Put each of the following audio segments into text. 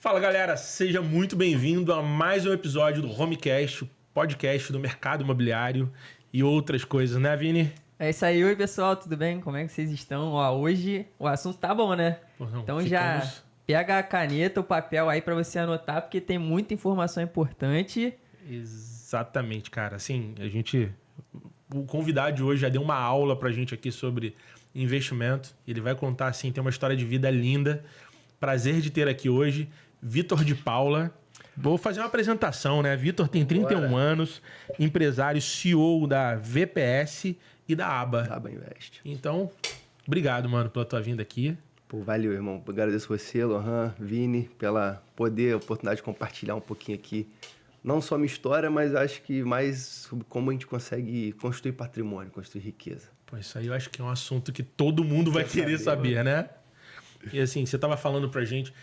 Fala galera, seja muito bem-vindo a mais um episódio do Homecast, o podcast do mercado imobiliário e outras coisas, né, Vini? É isso aí, oi pessoal, tudo bem? Como é que vocês estão? Ó, hoje o assunto tá bom, né? Pô, não, Então já pega a caneta, o papel aí pra você anotar, porque tem muita informação importante. Exatamente, cara. Assim, o convidado de hoje já deu uma aula pra gente aqui sobre investimento. Ele vai contar, assim, tem uma história de vida linda. Prazer de ter aqui hoje Vitor de Paula. Vou fazer uma apresentação, né? Vitor tem 31 anos, empresário, CEO da VPS e da ABA. ABA Invest. Então, obrigado, mano, pela tua vinda aqui. Pô, valeu, irmão. Agradeço você, Lohan, Vini, pela oportunidade de compartilhar um pouquinho aqui. Não só minha história, mas acho que mais sobre como a gente consegue construir patrimônio, construir riqueza. Pô, isso aí eu acho que é um assunto que todo mundo vai querer saber, né? E assim, você tava falando pra gente,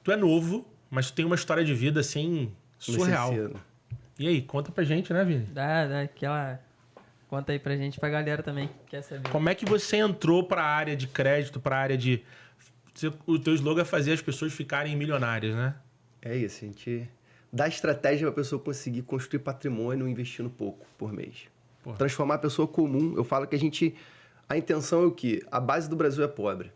tu é novo, mas tu tem uma história de vida, assim, surreal. E aí, conta pra gente, né, Vini? Dá aquela... Conta aí pra gente, pra galera também que quer saber. Como é que você entrou pra área de crédito, pra área de... O teu slogan é fazer as pessoas ficarem milionárias, né? É isso, a gente dá estratégia pra pessoa conseguir construir patrimônio investindo pouco por mês. Porra. Transformar a pessoa comum. Eu falo que a intenção é o quê? A base do Brasil é pobre.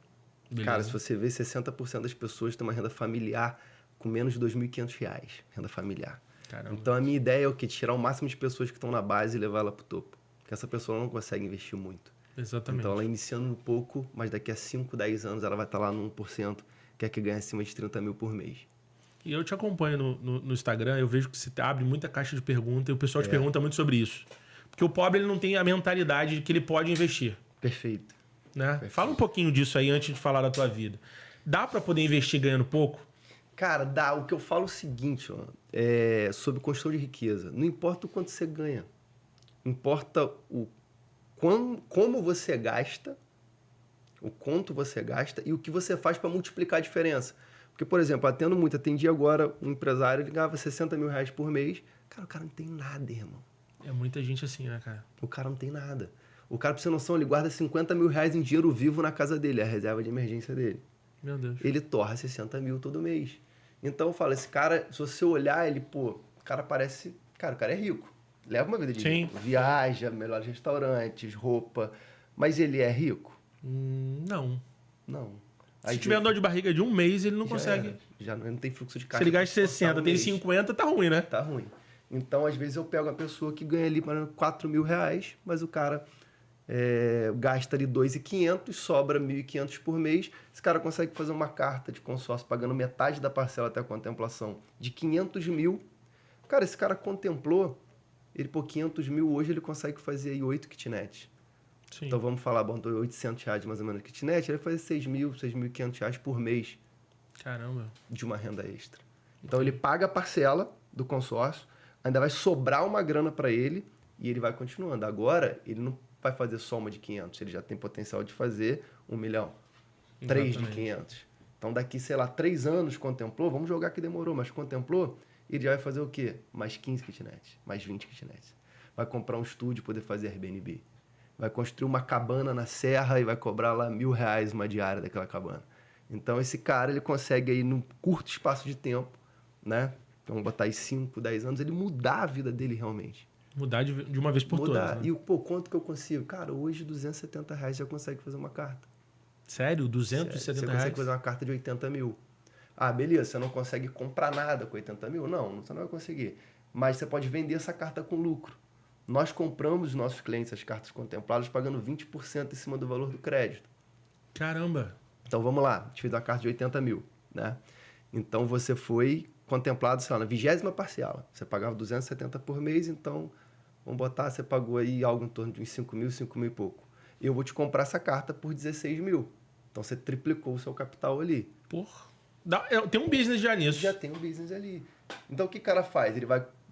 Beleza. Cara, se você vê, 60% das pessoas têm uma renda familiar com menos de R$ 2.500, renda familiar. Caramba. Então a minha ideia é o quê? Tirar o máximo de pessoas que estão na base e levar ela pro topo. Porque essa pessoa não consegue investir muito. Exatamente. Então ela iniciando um pouco, mas daqui a 5, 10 anos ela vai estar lá no 1%, que é que ganha acima de 30 mil por mês. E eu te acompanho no Instagram, eu vejo que você abre muita caixa de perguntas e o pessoal te pergunta muito sobre isso. Porque o pobre ele não tem a mentalidade de que ele pode investir. Perfeito. Né? Perfeito. Fala um pouquinho disso aí antes de falar da tua vida. Dá para poder investir ganhando pouco? Cara, dá. O que eu falo é o seguinte, ó, sobre construção de riqueza. Não importa o quanto você ganha. Importa como você gasta, o quanto você gasta e o que você faz para multiplicar a diferença. Porque, por exemplo, atendi agora um empresário, ele ganhava 60 mil reais por mês. Cara, o cara não tem nada, irmão. É muita gente assim, né, cara? O cara não tem nada. O cara, pra você ter noção, ele guarda 50 mil reais em dinheiro vivo na casa dele, é a reserva de emergência dele. Meu Deus. Ele torra 60 mil todo mês. Então eu falo, esse cara, se você olhar, ele, o cara parece... Cara, o cara é rico. Leva uma vida de rico. Viaja, melhores restaurantes, roupa. Mas ele é rico? Não. Não. Se tiver dor de barriga de um mês, ele não consegue. Já não tem fluxo de caixa. Se ele gasta 60, tem 50, tá ruim, né? Tá ruim. Então, às vezes, eu pego uma pessoa que ganha ali 4 mil reais, mas o cara gasta ali 2.500, sobra 1.500 por mês. Esse cara consegue fazer uma carta de consórcio pagando metade da parcela até a contemplação de 500 mil. Cara, esse cara contemplou, 500 mil hoje ele consegue fazer aí 8 kitnets. Sim. Então vamos falar, bom, 800 reais mais ou menos de kitnet, ele vai fazer 6.500 reais por mês. Caramba. De uma renda extra. Então ele paga a parcela do consórcio, ainda vai sobrar uma grana para ele e ele vai continuando. Agora, ele não vai fazer soma de 500, ele já tem potencial de fazer 1 milhão. 3 de 500. Então daqui, 3 anos contemplou, vamos jogar que demorou, mas contemplou, ele já vai fazer o quê? Mais 15 kitnets, mais 20 kitnets. Vai comprar um estúdio, poder fazer Airbnb. Vai construir uma cabana na serra e vai cobrar lá R$1.000 uma diária daquela cabana. Então esse cara, ele consegue aí num curto espaço de tempo, né? Vamos botar aí 5, 10 anos, ele mudar a vida dele realmente. Mudar de uma vez por todas. Né? E quanto que eu consigo? Cara, hoje R$270 já consegue fazer uma carta. Sério? R$270? Você consegue fazer uma carta de 80 mil. Ah, beleza, você não consegue comprar nada com 80 mil? Não, você não vai conseguir. Mas você pode vender essa carta com lucro. Nós compramos os nossos clientes as cartas contempladas pagando 20% em cima do valor do crédito. Caramba! Então vamos lá, te fiz uma carta de 80 mil, né? Então você foi contemplado, sei lá, na 20ª parcela. Você pagava 270 por mês, então vamos botar, você pagou aí algo em torno de uns 5 mil e pouco. Eu vou te comprar essa carta por 16 mil. Então você triplicou o seu capital ali. Porra. Tem um business já nisso. Já tem um business ali. Então o que o cara faz? Ele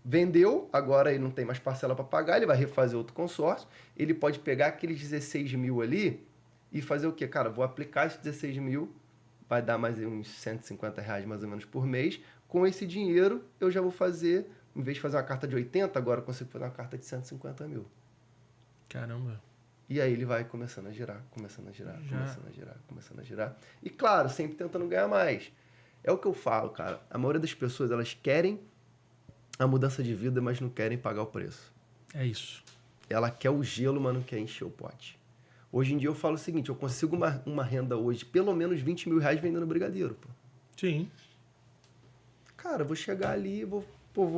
vendeu, agora ele não tem mais parcela para pagar, ele vai refazer outro consórcio, ele pode pegar aqueles 16 mil ali e fazer o quê? Cara, vou aplicar esses 16 mil, vai dar mais uns R$150 mais ou menos por mês. Com esse dinheiro, eu já vou fazer, em vez de fazer uma carta de 80, agora eu consigo fazer uma carta de 150 mil. Caramba. E aí ele vai começando a girar. E claro, sempre tentando ganhar mais. É o que eu falo, cara. A maioria das pessoas, elas querem a mudança de vida, mas não querem pagar o preço. É isso. Ela quer o gelo, mas não quer encher o pote. Hoje em dia eu falo o seguinte, eu consigo uma renda hoje, pelo menos 20 mil reais vendendo brigadeiro, pô. Sim. Cara, eu vou chegar ali, vou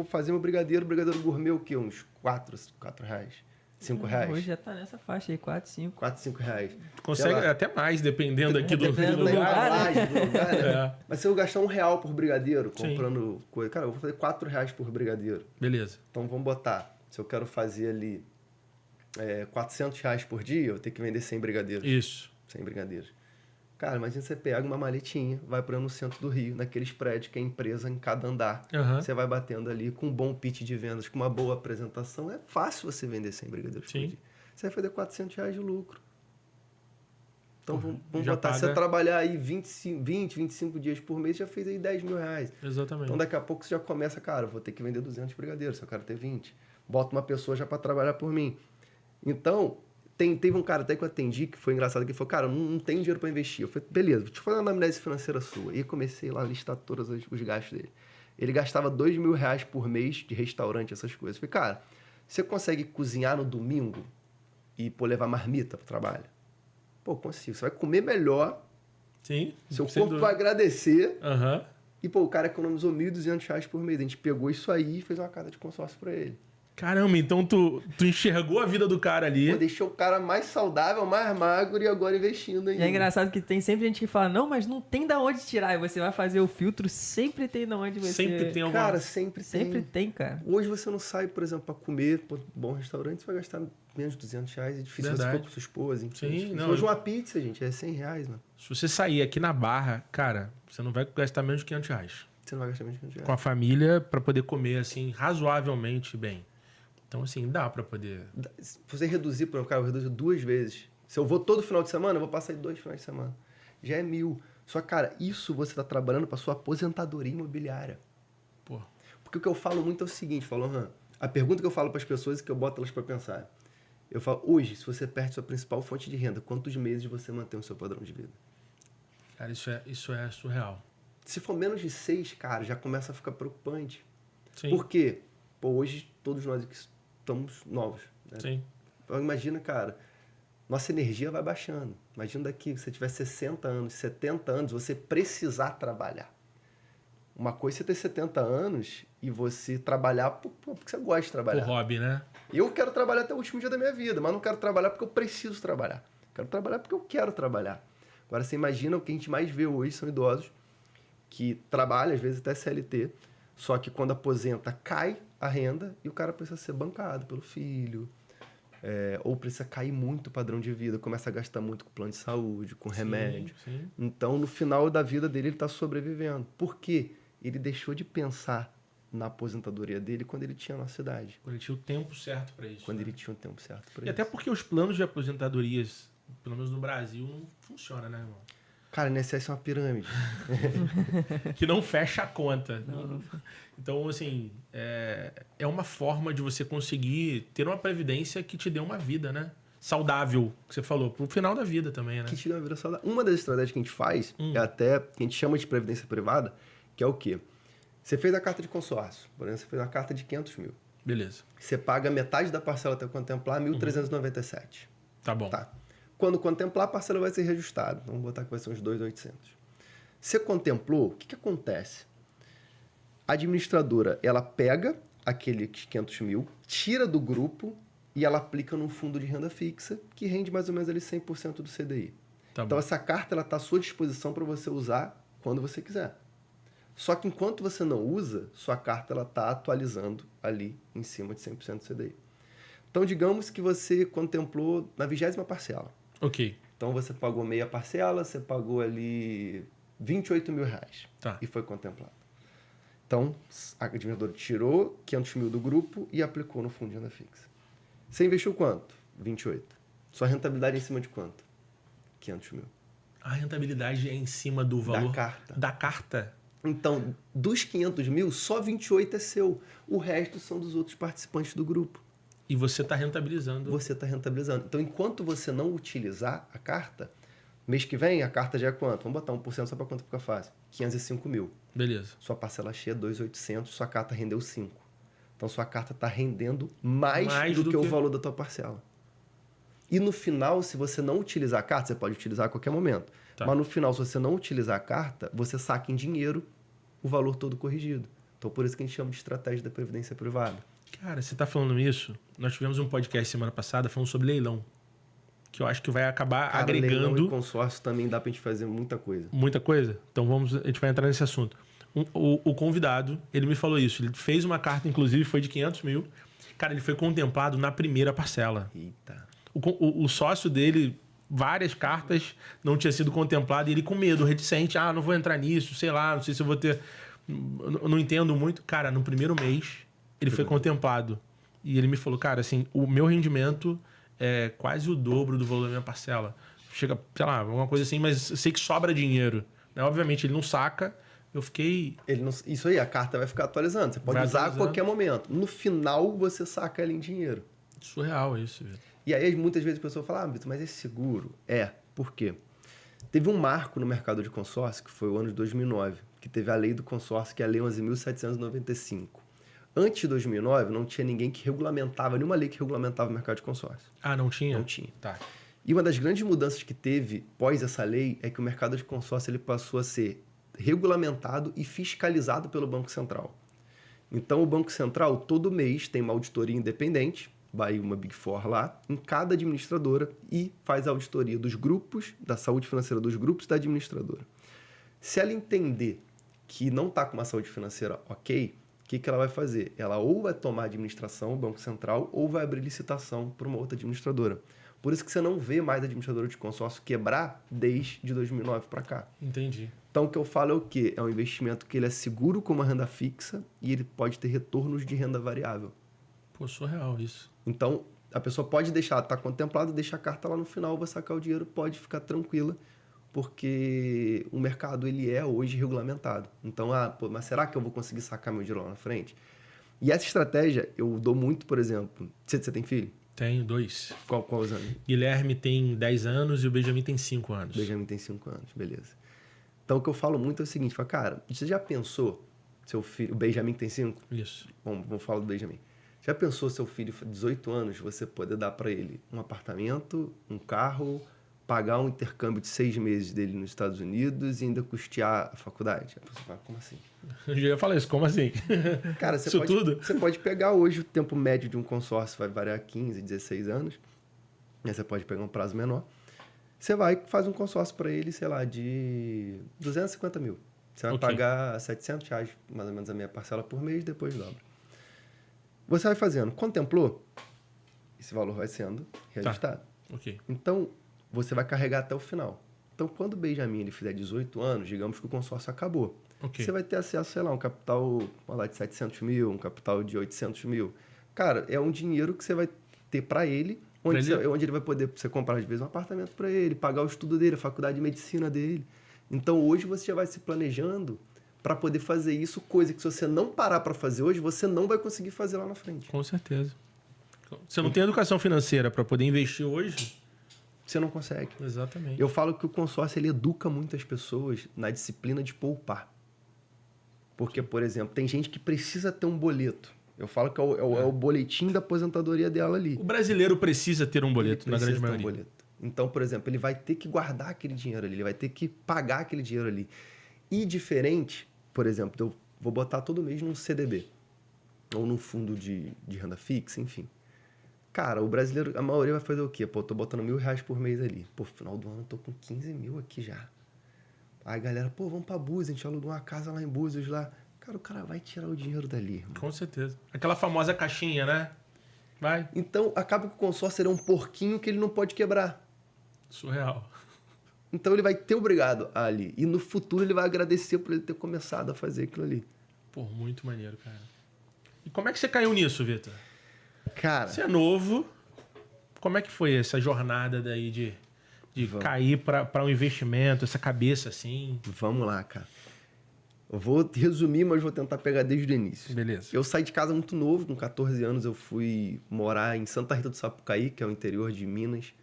fazer meu brigadeiro gourmet o quê? Uns 4 reais? 5 reais? Hoje já tá nessa faixa aí, 4, 5. 4, 5 reais. Tu consegue até mais, dependendo aqui do Dependendo do lugar. lugar, né? Do lugar, né? É. Mas se eu gastar R$1 por brigadeiro Sim. comprando coisa, cara, eu vou fazer R$4 por brigadeiro. Beleza. Então vamos botar, se eu quero fazer ali R$400 por dia, eu tenho que vender 100 brigadeiros. Isso. 100 brigadeiros. Cara, imagina você pega uma maletinha, vai para no centro do Rio, naqueles prédios que é empresa em cada andar. Aham. Você vai batendo ali com um bom pitch de vendas, com uma boa apresentação. É fácil você vender 100 brigadeiros por Sim. dia. Você vai fazer R$400 de lucro. Então vamos já botar, paga- você trabalhar aí 25 dias por mês, já fez aí 10 mil reais. Exatamente. Então daqui a pouco você já começa, cara, eu vou ter que vender 200 brigadeiros, se eu quero ter 20. Bota uma pessoa já para trabalhar por mim. Então, teve um cara até que eu atendi, que foi engraçado, que ele falou, cara, não tenho dinheiro para investir. Eu falei, beleza, vou te fazer uma anamnese financeira sua. E comecei lá a listar todos os gastos dele. Ele gastava 2 mil reais por mês de restaurante, essas coisas. Eu falei, cara, você consegue cozinhar no domingo e levar marmita pro trabalho? Pô, consigo. Você vai comer melhor, Sim. seu sem corpo dúvida. vai agradecer. Aham. E, pô, o cara economizou R$1.200 por mês. A gente pegou isso aí e fez uma carta de consórcio para ele. Caramba, então tu enxergou a vida do cara ali. Pô, deixou o cara mais saudável, mais magro e agora investindo E ainda. é engraçado que tem sempre gente que fala, não, mas não tem da onde tirar. E você vai fazer o filtro, sempre tem da onde você... Sempre tem alguma... Cara, sempre Sempre tem, cara. Hoje você não sai, por exemplo, para comer um bom restaurante, você vai gastar menos de R$200. É difícil se Verdade. for com sua esposa. Enfim, Sim, difícil. não, Hoje eu- uma pizza, gente, é R$100, mano. Se você sair aqui na Barra, cara, você não vai gastar menos de R$500. Você não vai gastar menos de R$500. Com a família pra poder comer, assim, razoavelmente bem. Então, assim, dá pra poder... Se você reduzir, por exemplo, cara, eu reduzo 2 vezes. Se eu vou todo final de semana, eu vou passar aí 2 finais de semana. Já é 1.000. Só que, cara, isso você tá trabalhando para sua aposentadoria imobiliária. Pô, Porque o que eu falo muito é o seguinte, a pergunta que eu falo para as pessoas e que eu boto elas para pensar. Eu falo, hoje, se você perde sua principal fonte de renda, quantos meses você mantém o seu padrão de vida? cara, isso é surreal. Se for menos de 6, cara, já começa a ficar preocupante. Sim, Por quê? Pô, hoje todos nós aqui estamos novos. Né? sim. Então, imagina, cara, nossa energia vai baixando. Imagina daqui, se você tiver 60 anos, 70 anos, você precisar trabalhar. Uma coisa é você ter 70 anos e você trabalhar porque você gosta de O trabalhar. hobby, né? Eu quero trabalhar até o último dia da minha vida, mas não quero trabalhar porque eu preciso trabalhar. Quero trabalhar porque eu quero trabalhar. Agora, você imagina, o que a gente mais vê hoje são idosos que trabalham, às vezes até CLT, só que quando aposenta, cai a renda e o cara precisa ser bancado pelo filho, ou precisa cair muito o padrão de vida, começa a gastar muito com plano de saúde, com remédio. Sim. Então, no final da vida dele, ele está sobrevivendo. Por quê? Ele deixou de pensar na aposentadoria dele quando ele tinha a nossa idade. Quando ele tinha o tempo certo pra isso. Quando né? ele tinha o tempo certo para E isso. até porque os planos de aposentadorias, pelo menos no Brasil, não funcionam, né, irmão? Cara, o INSS é uma pirâmide. Que não fecha a conta. Então, assim, é uma forma de você conseguir ter uma previdência que te dê uma vida, né? Saudável, que você falou, pro final da vida também, né? Que te dá uma vida saudável. Uma das estratégias que a gente faz, é até que a gente chama de previdência privada, que é o quê? Você fez a carta de consórcio, por exemplo, você fez uma carta de 500 mil. Beleza. Você paga metade da parcela até contemplar, 1.397. Tá bom. Tá. Quando contemplar, a parcela vai ser reajustada. Vamos botar que vai ser uns 2.800. Você contemplou, o que acontece? A administradora, ela pega aqueles 500 mil, tira do grupo e ela aplica num fundo de renda fixa, que rende mais ou menos ali 100% do CDI. Tá Então, bom. essa carta está à sua disposição para você usar quando você quiser. Só que enquanto você não usa, sua carta está atualizando ali em cima de 100% do CDI. Então, digamos que você contemplou na 20ª parcela. Ok. Então, você pagou meia parcela, você pagou ali 28 mil reais Tá. e foi contemplado. Então, a administradora tirou 500 mil do grupo e aplicou no fundo de renda fixa. Você investiu quanto? 28. Sua rentabilidade é em cima de quanto? 500 mil. A rentabilidade é em cima do valor... carta. Da carta. Então, dos 500 mil, só 28 é seu. O resto são dos outros participantes do grupo. E você tá rentabilizando. Você está rentabilizando. Então, enquanto você não utilizar a carta, mês que vem a carta já é quanto? Vamos botar 1% só para quanto fica fácil. 505 mil. Beleza. Sua parcela cheia é 2.800, sua carta rendeu 5. Então, sua carta está rendendo mais do que o valor da tua parcela. E no final, se você não utilizar a carta, você pode utilizar a qualquer momento. Tá. Mas no final, se você não utilizar a carta, você saca em dinheiro o valor todo corrigido. Então, por isso que a gente chama de estratégia da previdência privada. Cara, você tá falando isso, nós tivemos um podcast semana passada falando sobre leilão. Que eu acho que vai acabar agregando... Leilão e consórcio também dá pra gente fazer muita coisa. Muita coisa? Então a gente vai entrar nesse assunto. O convidado, ele me falou isso. Ele fez uma carta, inclusive, foi de 500 mil. Cara, ele foi contemplado na primeira parcela. Eita. O sócio dele, várias cartas, não tinha sido contemplado. E ele com medo, reticente. Não vou entrar nisso, sei lá, não sei se eu vou ter... Não entendo muito. Cara, no primeiro mês, ele foi contemplado. E ele me falou, cara, assim, o meu rendimento é quase o dobro do valor da minha parcela. Chega, sei lá, alguma coisa assim, mas eu sei que sobra dinheiro. Né? Obviamente, ele não saca. Eu fiquei... Isso aí, a carta vai ficar atualizando. Você pode usar a qualquer momento. No final, você saca ela em dinheiro. Surreal isso, Vitor. E aí, muitas vezes, a pessoa fala, Vitor, mas é seguro? Por quê? Teve um marco no mercado de consórcio, que foi o ano de 2009, que teve a lei do consórcio, que é a Lei 11.795. Antes de 2009, não tinha ninguém que regulamentava, nenhuma lei que regulamentava o mercado de consórcio. Não tinha? Não tinha. Tá. E uma das grandes mudanças que teve pós essa lei é que o mercado de consórcio ele passou a ser regulamentado e fiscalizado pelo Banco Central. Então, o Banco Central, todo mês, tem uma auditoria independente, vai uma Big Four lá, em cada administradora e faz a auditoria dos grupos, da saúde financeira dos grupos da administradora. Se ela entender que não está com uma saúde financeira ok, o que ela vai fazer? Ela ou vai tomar administração, o Banco Central, ou vai abrir licitação para uma outra administradora. Por isso que você não vê mais administradora de consórcio quebrar desde 2009 para cá. Entendi. Então, o que eu falo é o quê? É um investimento que ele é seguro como uma renda fixa e ele pode ter retornos de renda variável. Pô, surreal isso. Então, a pessoa pode deixar, tá contemplado, deixa a carta lá no final, vai sacar o dinheiro, pode ficar tranquila, porque o mercado ele é hoje regulamentado. Então, mas será que eu vou conseguir sacar meu dinheiro lá na frente? E essa estratégia eu dou muito, por exemplo... Você tem filho? Tenho 2. Qual os anos? Guilherme tem 10 anos e o Benjamin tem 5 anos. Benjamin tem 5 anos, beleza. Então, o que eu falo muito é o seguinte, cara, você já pensou, seu filho... O Benjamin tem 5? Isso. Vamos falar do Benjamin. Já pensou seu filho de 18 anos, você poder dar para ele um apartamento, um carro, pagar um intercâmbio de 6 meses dele nos Estados Unidos e ainda custear a faculdade? A pessoa fala, como assim? Eu já ia falar isso, como assim? Cara, tudo? Você pode pegar hoje o tempo médio de um consórcio, vai variar 15, 16 anos. Aí você pode pegar um prazo menor. Você vai e faz um consórcio para ele, sei lá, de 250 mil. Você vai pagar R$700, mais ou menos a minha parcela por mês, depois dobra. Você vai fazendo. Contemplou? Esse valor vai sendo reajustado. Ok. Então, você vai carregar até o final. Então, quando o Benjamin ele fizer 18 anos, digamos que o consórcio acabou. Okay. Você vai ter acesso, sei lá, um capital de 700 mil, um capital de 800 mil. Cara, é um dinheiro que você vai ter para ele, onde ele vai poder você comprar, às vezes, um apartamento para ele, pagar o estudo dele, a faculdade de medicina dele. Então, hoje você já vai se planejando para poder fazer isso, coisa que se você não parar para fazer hoje, você não vai conseguir fazer lá na frente. Com certeza. Você não tem educação financeira para poder investir hoje? Você não consegue. Exatamente. Eu falo que o consórcio ele educa muitas pessoas na disciplina de poupar. Porque, por exemplo, tem gente que precisa ter um boleto. Eu falo que é o boletim da aposentadoria dela ali. O brasileiro precisa ter um boleto, na grande maioria. Boleto. Então, por exemplo, ele vai ter que guardar aquele dinheiro ali, ele vai ter que pagar aquele dinheiro ali. E diferente, por exemplo, eu vou botar todo mês num CDB. Ou num fundo de renda fixa, enfim. Cara, o brasileiro, a maioria vai fazer o quê? Pô, eu tô botando R$1.000 por mês ali. Pô, final do ano eu tô com 15 mil aqui já. Aí a galera, pô, vamos pra Búzios, a gente alugou uma casa lá em Búzios lá. Cara, o cara vai tirar o dinheiro dali, irmão. Com certeza. Aquela famosa caixinha, né? Vai. Então, acaba que o consórcio é um porquinho que ele não pode quebrar. Surreal. Então, ele vai ter obrigado ali. E no futuro ele vai agradecer por ele ter começado a fazer aquilo ali. Pô, muito maneiro, cara. E como é que você caiu nisso, Vitor? Cara... Você é novo. Como é que foi essa jornada daí de cair para um investimento, essa cabeça assim? Vamos lá, cara. Eu vou resumir, mas vou tentar pegar desde o início. Beleza. Eu saí de casa muito novo, com 14 anos eu fui morar em Santa Rita do Sapucaí, que é o interior de Minas,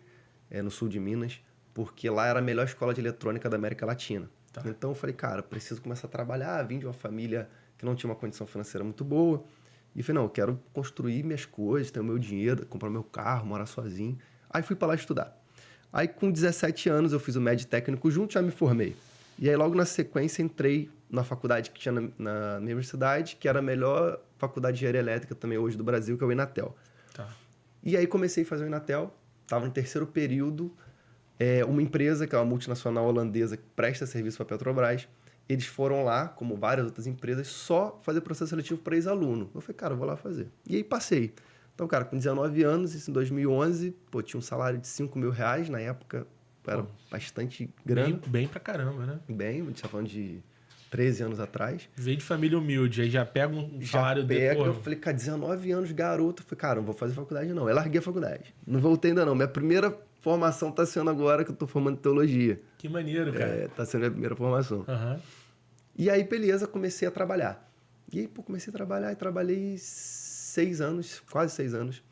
no sul de Minas, porque lá era a melhor escola de eletrônica da América Latina. Tá. Então eu falei, cara, preciso começar a trabalhar. Vim de uma família que não tinha uma condição financeira muito boa. E falei, não, eu quero construir minhas coisas, ter o meu dinheiro, comprar meu carro, morar sozinho. Aí fui para lá estudar. Aí com 17 anos eu fiz o médio técnico junto, já me formei. E aí logo na sequência entrei na faculdade que tinha na minha universidade, que era a melhor faculdade de engenharia elétrica também hoje do Brasil, que é o Inatel. Tá. E aí comecei a fazer o Inatel, estava no terceiro período, uma empresa, que é uma multinacional holandesa que presta serviço para a Petrobras, eles foram lá, como várias outras empresas, só fazer processo seletivo para ex-aluno. Eu falei, cara, eu vou lá fazer. E aí passei. Então, cara, com 19 anos, isso em 2011, tinha um salário de R$5.000, na época era bastante grana. Bem pra caramba, né? Bem, a gente tá falando de 13 anos atrás. Veio de família humilde, aí já pega um salário Eu falei, cara, 19 anos, garoto. Eu falei, cara, não vou fazer faculdade não. Eu larguei a faculdade. Não voltei ainda não. Minha primeira formação tá sendo agora que eu tô formando em teologia. Que maneiro, cara. Tá sendo a minha primeira formação. Uhum. E aí, beleza, comecei a trabalhar. E aí, comecei a trabalhar e trabalhei 6 anos, quase 6 anos.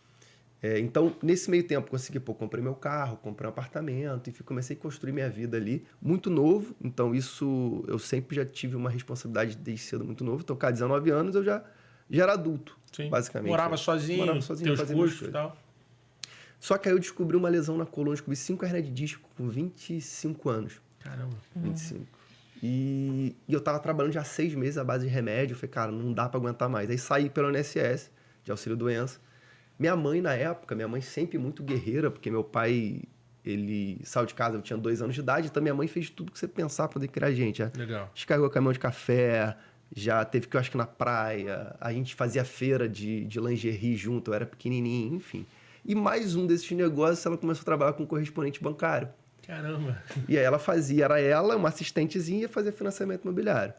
Então, nesse meio tempo, consegui, comprei meu carro, comprei um apartamento, enfim, comecei a construir minha vida ali, muito novo. Então, isso, eu sempre já tive uma responsabilidade desde cedo muito novo. Então, cara, 19 anos eu já era adulto, Sim. basicamente. Morava sozinho, teus custos e tal. Só que aí eu descobri uma lesão na coluna, descobri 5 hernias de disco com 25 anos. Caramba. 25. E eu tava trabalhando já há 6 meses à base de remédio. Eu falei, cara, não dá para aguentar mais. Aí saí pelo INSS, de auxílio-doença. Minha mãe, na época, sempre muito guerreira, porque meu pai, ele saiu de casa, eu tinha 2 anos de idade, então minha mãe fez tudo que você pensar pra poder criar a gente. Legal. Descarregou caminhão de café, já teve que eu acho que na praia, a gente fazia feira de lingerie junto, eu era pequenininho, enfim. E mais um desses negócios, ela começou a trabalhar com correspondente bancário. Caramba. E aí era ela, uma assistentezinha, fazia financiamento imobiliário.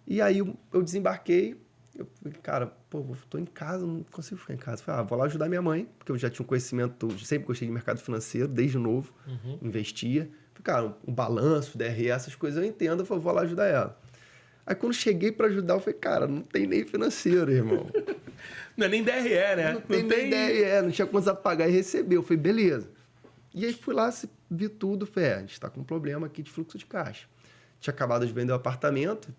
E aí eu desembarquei, eu falei, cara, tô em casa, não consigo ficar em casa. Falei, vou lá ajudar minha mãe, porque eu já tinha um conhecimento, sempre gostei de mercado financeiro, desde novo, investia. Falei, cara, um balanço, DRE, essas coisas eu entendo, eu falei, vou lá ajudar ela. Aí quando cheguei para ajudar, eu falei, cara, não tem nem financeiro, irmão. Não é nem DRE, né? Não tem nem DRE, não tinha quanto a pagar e receber. Eu falei, beleza. E aí fui lá, vi tudo, falei, a gente tá com um problema aqui de fluxo de caixa. Tinha acabado de vender o apartamento,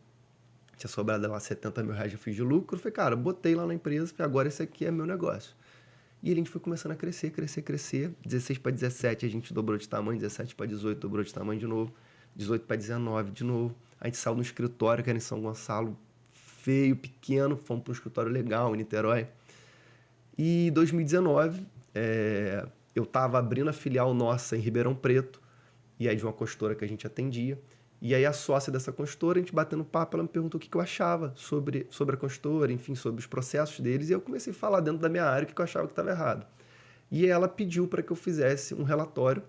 tinha sobrado lá R$70.000 de fiz de lucro. Falei, cara, botei lá na empresa, falei, agora esse aqui é meu negócio. E a gente foi começando a crescer. 16 para 17 a gente dobrou de tamanho, 17 para 18 dobrou de tamanho de novo, 18 para 19 de novo. A gente saiu no escritório, que era em São Gonçalo, feio, pequeno, fomos para um escritório legal em Niterói. E em 2019, eu estava abrindo a filial nossa em Ribeirão Preto, e aí de uma consultora que a gente atendia. E aí a sócia dessa consultora, a gente batendo papo, ela me perguntou o que eu achava sobre a consultora, enfim, sobre os processos deles. E eu comecei a falar dentro da minha área o que eu achava que estava errado. E ela pediu para que eu fizesse um relatório,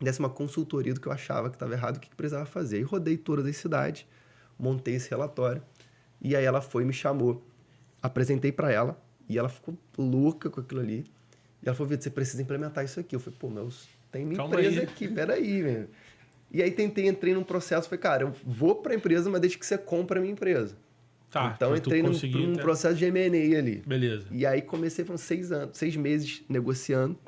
desse uma consultoria do que eu achava que estava errado, o que precisava fazer. E rodei todas as cidades, montei esse relatório. E aí ela foi e me chamou. Apresentei para ela, e ela ficou louca com aquilo ali. E ela falou, Vitor, você precisa implementar isso aqui. Eu falei, mas tem minha empresa aqui, peraí, velho. E aí entrei num processo, falei, cara, eu vou para a empresa, mas deixa que você compre a minha empresa. Tá, então entrei num processo de M&A ali. Beleza. E aí comecei, foram 6 meses negociando.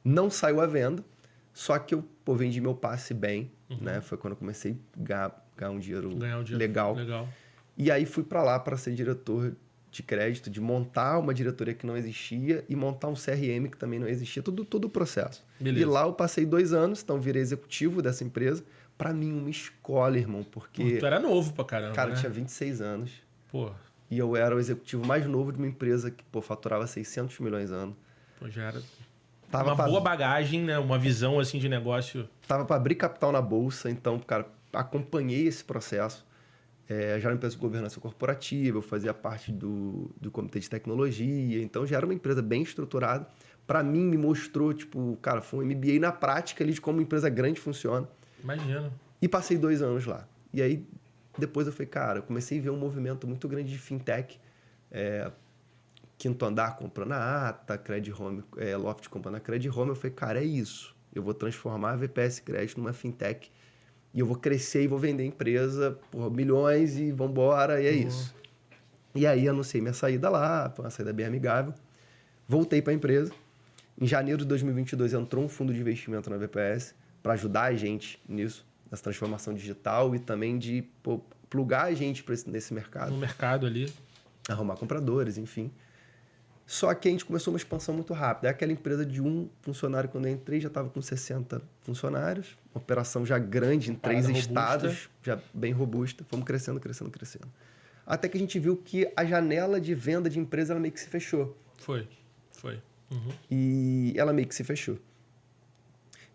Não saiu a venda, só que eu vendi meu passe bem, né? Foi quando eu comecei a ganhar um dinheiro legal. E aí fui para lá para ser diretor de crédito, de montar uma diretoria que não existia e montar um CRM que também não existia, todo o processo. Beleza. E lá eu passei 2 anos, então virei executivo dessa empresa. Para mim, uma escola, irmão, porque... Tu era novo pra caramba, cara, né? eu tinha 26 anos. Pô. E eu era o executivo mais novo de uma empresa que, faturava 600 milhões ano. Pô, já era... Tava boa bagagem, né? Uma visão, assim, de negócio. Tava para abrir capital na bolsa, então, cara, acompanhei esse processo. Já era uma empresa de governança corporativa, eu fazia parte do comitê de tecnologia, então já era uma empresa bem estruturada. Para mim, me mostrou, cara, foi um MBA na prática ali de como uma empresa grande funciona. Imagina. E passei 2 anos lá. E aí, depois eu falei, cara, eu comecei a ver um movimento muito grande de fintech. Quinto Andar comprando a Ata, Credit Home, Loft comprando a Credit Home. Eu falei, cara, é isso. Eu vou transformar a VPS Crédito numa fintech. E eu vou crescer e vou vender a empresa por milhões e vambora, e é isso. E aí anunciei minha saída lá, foi uma saída bem amigável. Voltei para a empresa. Em janeiro de 2022 entrou um fundo de investimento na VPS para ajudar a gente nisso. nessa transformação digital e também de plugar a gente nesse mercado. No mercado ali. Arrumar compradores, enfim. Só que a gente começou uma expansão muito rápida. É aquela empresa de um funcionário, quando eu entrei, já estava com 60 funcionários. Uma operação já grande em 3 estados, já bem robusta. Fomos crescendo. Até que a gente viu que a janela de venda de empresa ela meio que se fechou. Foi. Uhum. E ela meio que se fechou.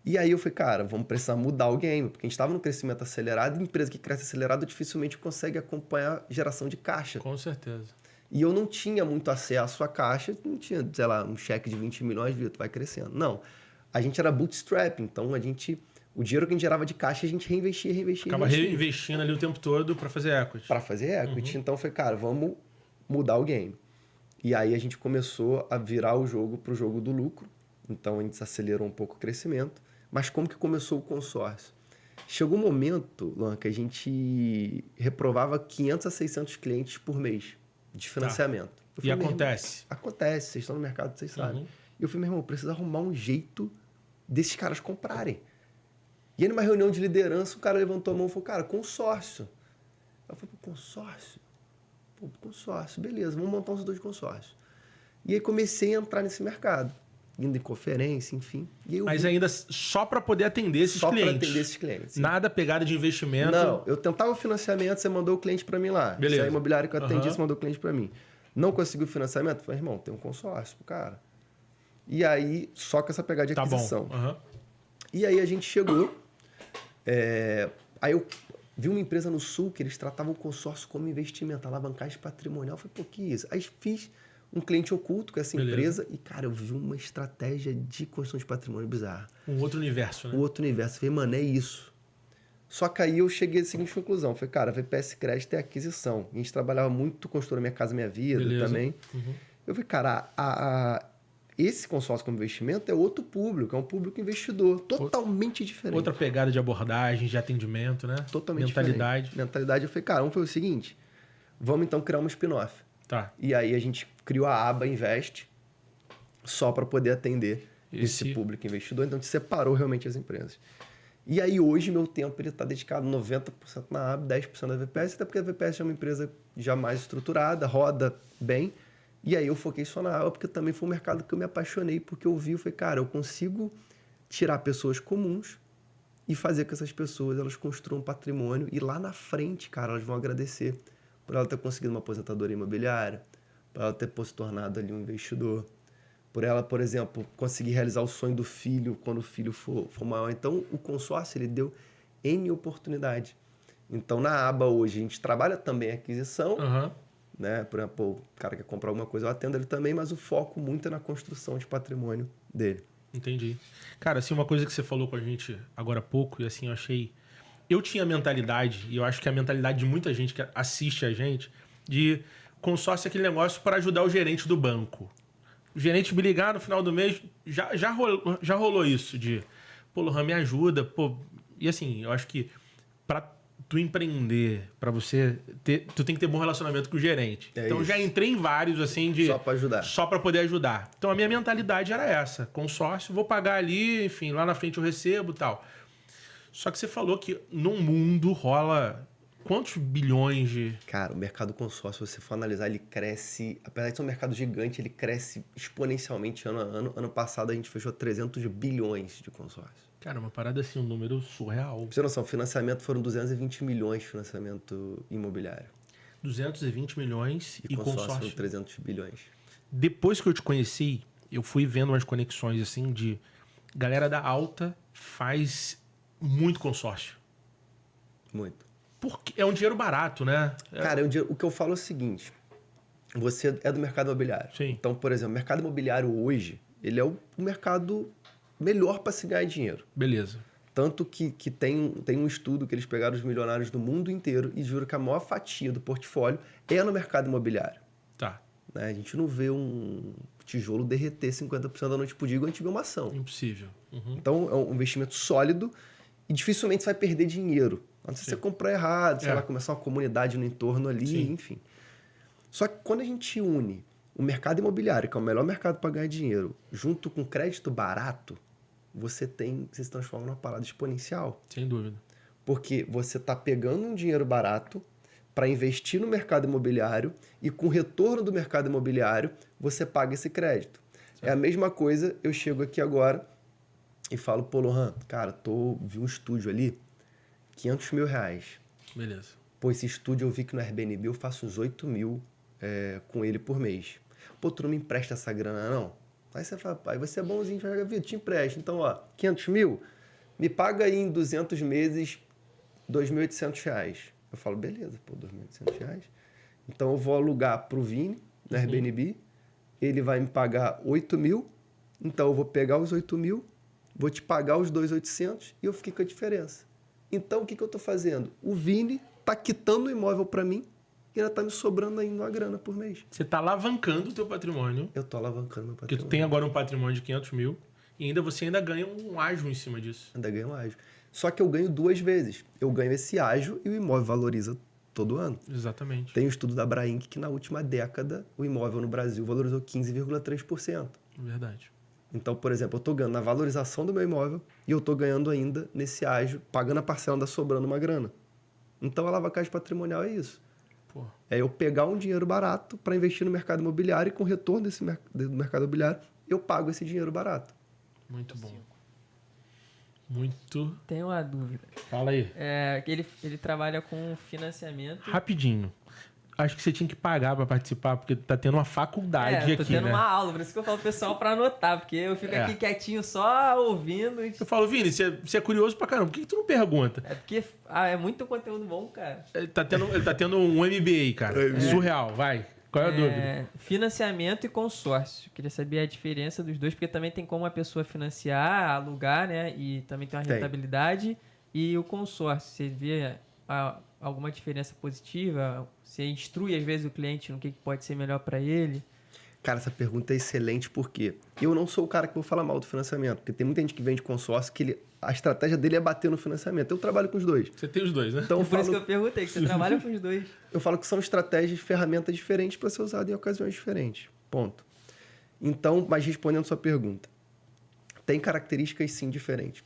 E aí eu falei, cara, vamos precisar mudar o game, porque a gente estava no crescimento acelerado, e empresa que cresce acelerado dificilmente consegue acompanhar a geração de caixa. Com certeza. E eu não tinha muito acesso à caixa, não tinha, sei lá, um cheque de 20 milhões, Vitor, vai crescendo. Não. A gente era bootstrap, então o dinheiro que a gente gerava de caixa, a gente reinvestia. Ficava reinvestindo ali o tempo todo para fazer equity. Para fazer equity. Uhum. Então foi, cara, vamos mudar o game. E aí a gente começou a virar o jogo para o jogo do lucro. Então a gente acelerou um pouco o crescimento. Mas como que começou o consórcio? Chegou um momento, Luan, que a gente reprovava 500 a 600 clientes por mês de financiamento. Tá. E acontece? Acontece, vocês estão no mercado, vocês sabem. E eu falei, meu irmão, eu preciso arrumar um jeito desses caras comprarem. E aí, numa reunião de liderança, o cara levantou a mão e falou, cara, consórcio. Eu falei, consórcio? Pô, consórcio, beleza, vamos montar um setor de consórcio. E aí comecei a entrar nesse mercado. Indo em conferência, enfim. Mas ainda só para poder atender esses clientes? Só para atender esses clientes. Sim. Nada pegada de investimento? Não, eu tentava o financiamento, você mandou o cliente para mim lá. Beleza. Se é imobiliário que eu atendi, você mandou o cliente para mim. Não conseguiu o financiamento? Falei, irmão, tem um consórcio pro cara. E aí, só com essa pegada de aquisição. Tá bom. E aí a gente chegou... Aí eu vi uma empresa no Sul que eles tratavam o consórcio como investimento, alavancagem patrimonial. Eu falei, pô, que isso? Aí fiz um cliente oculto com essa empresa e, cara, eu vi uma estratégia de construção de patrimônio bizarra. Um outro universo, né? Um outro universo. Eu falei, mano, é isso. Só que aí eu cheguei à seguinte conclusão. Eu falei, cara, a VPS Crédito é aquisição. A gente trabalhava muito construindo Minha Casa Minha Vida também. Eu falei, cara, esse consórcio como investimento é outro público, é um público investidor, totalmente diferente. Outra pegada de abordagem, de atendimento, né? Totalmente mentalidade. Diferente. Mentalidade. Eu falei, cara, vamos fazer o seguinte, vamos então criar uma spin-off. Tá. E aí a gente criou a aba Invest só para poder atender esse público investidor. Então a gente separou realmente as empresas. E aí hoje meu tempo ele está dedicado 90% na aba, 10% da VPS, até porque a VPS é uma empresa já mais estruturada, roda bem. E aí eu foquei só na aba, porque também foi um mercado que eu me apaixonei, porque eu vi, eu falei, cara, eu consigo tirar pessoas comuns e fazer com que essas pessoas elas construam um patrimônio e lá na frente, cara, elas vão agradecer por ela ter conseguido uma aposentadoria imobiliária, por ela ter se tornado ali um investidor, por ela, por exemplo, conseguir realizar o sonho do filho quando o filho for maior. Então, o consórcio ele deu N oportunidade. Então, na aba hoje, a gente trabalha também a aquisição, né? Por exemplo, o cara quer comprar alguma coisa, eu atendo ele também, mas o foco muito é na construção de patrimônio dele. Entendi. Cara, assim, uma coisa que você falou com a gente agora há pouco, e assim, eu achei... Eu tinha a mentalidade, e eu acho que a mentalidade de muita gente que assiste a gente, de consórcio é aquele negócio para ajudar o gerente do banco. O gerente me ligar no final do mês, já rolou isso de, pô, Lohan, me ajuda, pô. E assim, eu acho que para tu empreender, para você ter, tu tem que ter bom relacionamento com o gerente. Então já entrei em vários, assim, de... Só para ajudar. Só para poder ajudar. Então a minha mentalidade era essa. Consórcio, vou pagar ali, enfim, lá na frente eu recebo e tal. Só que você falou que no mundo rola quantos bilhões de... Cara, o mercado consórcio, se você for analisar, ele cresce... Apesar de ser um mercado gigante, ele cresce exponencialmente ano a ano. Ano passado, a gente fechou 300 bilhões de consórcio. Cara, uma parada assim, um número surreal. Pra você ter noção, financiamento foram 220 milhões de financiamento imobiliário. 220 milhões e consórcio 300 bilhões. Depois que eu te conheci, eu fui vendo umas conexões assim de... Galera da alta faz... muito consórcio. Muito. Porque é um dinheiro barato, né? Cara, o que eu falo é o seguinte. Você é do mercado imobiliário. Sim. Então, por exemplo, o mercado imobiliário hoje, ele é o mercado melhor para se ganhar dinheiro. Beleza. Tanto que tem um estudo que eles pegaram os milionários do mundo inteiro e viram que a maior fatia do portfólio é no mercado imobiliário. Tá. Né? A gente não vê um tijolo derreter 50% da noite pro dia, igual a gente vê uma ação. Impossível. Então, é um investimento sólido e dificilmente você vai perder dinheiro. A não ser se você comprar errado, sei lá, começar uma comunidade no entorno ali, enfim. Só que quando a gente une o mercado imobiliário, que é o melhor mercado para ganhar dinheiro, junto com crédito barato, você se transforma numa parada exponencial. Sem dúvida. Porque você está pegando um dinheiro barato para investir no mercado imobiliário e com o retorno do mercado imobiliário, você paga esse crédito. É a mesma coisa, eu chego aqui agora e falo, pô, Lohan, cara, vi um estúdio ali, R$500 mil. Beleza. Pô, esse estúdio eu vi que no Airbnb eu faço uns 8 mil com ele por mês. Pô, tu não me empresta essa grana, não? Aí você fala, aí você é bonzinho, te empresta. Então, ó, 500 mil, me paga aí em 200 meses R$2.800. Eu falo, beleza, pô, R$2.800. Então eu vou alugar pro Vini, no Airbnb, ele vai me pagar 8 mil, então eu vou pegar os 8 mil, vou te pagar os 2.800 e eu fiquei com a diferença. Então o que eu tô fazendo? O Vini tá quitando o imóvel para mim e ainda tá me sobrando ainda uma grana por mês. Você tá alavancando o teu patrimônio. Eu tô alavancando meu Porque patrimônio. tu tem agora um patrimônio de 500 mil e você ainda ganha um ágio em cima disso. Ainda ganho um ágio. Só que eu ganho 2 vezes. Eu ganho esse ágio e o imóvel valoriza todo ano. Exatamente. Tem um estudo da Abrainc que na última década o imóvel no Brasil valorizou 15,3%. Verdade. Então, por exemplo, eu estou ganhando na valorização do meu imóvel e eu estou ganhando ainda nesse ágio, pagando a parcela, ainda sobrando uma grana. Então, a alavancagem patrimonial é isso. Pô. É eu pegar um dinheiro barato para investir no mercado imobiliário e com o retorno do mercado imobiliário, eu pago esse dinheiro barato. Muito bom. Muito. Tem uma dúvida. Fala aí. Que ele trabalha com financiamento. Rapidinho. Acho que você tinha que pagar pra participar, porque tá tendo uma faculdade tô aqui, tendo né? uma aula, por isso que eu falo pro pessoal pra anotar, porque eu fico aqui quietinho só ouvindo. Eu falo, Vini, você é curioso pra caramba, por que tu não pergunta? É porque é muito conteúdo bom, cara. Ele tá tendo um MBA, cara. Surreal, vai. Qual é a dúvida? Financiamento e consórcio. Queria saber a diferença dos dois, porque também tem como a pessoa financiar, alugar, né? E também tem uma rentabilidade. E o consórcio, você vê alguma diferença positiva? Você instrui, às vezes, o cliente no que pode ser melhor para ele? Cara, essa pergunta é excelente porque eu não sou o cara que vou falar mal do financiamento, porque tem muita gente que vende consórcio que a estratégia dele é bater no financiamento. Eu trabalho com os dois. Você tem os dois, né? Então, Por isso que eu perguntei, que você trabalha com os dois. Eu falo que são estratégias, ferramentas diferentes para ser usado em ocasiões diferentes. Ponto. Então, mas respondendo a sua pergunta, tem características sim diferentes.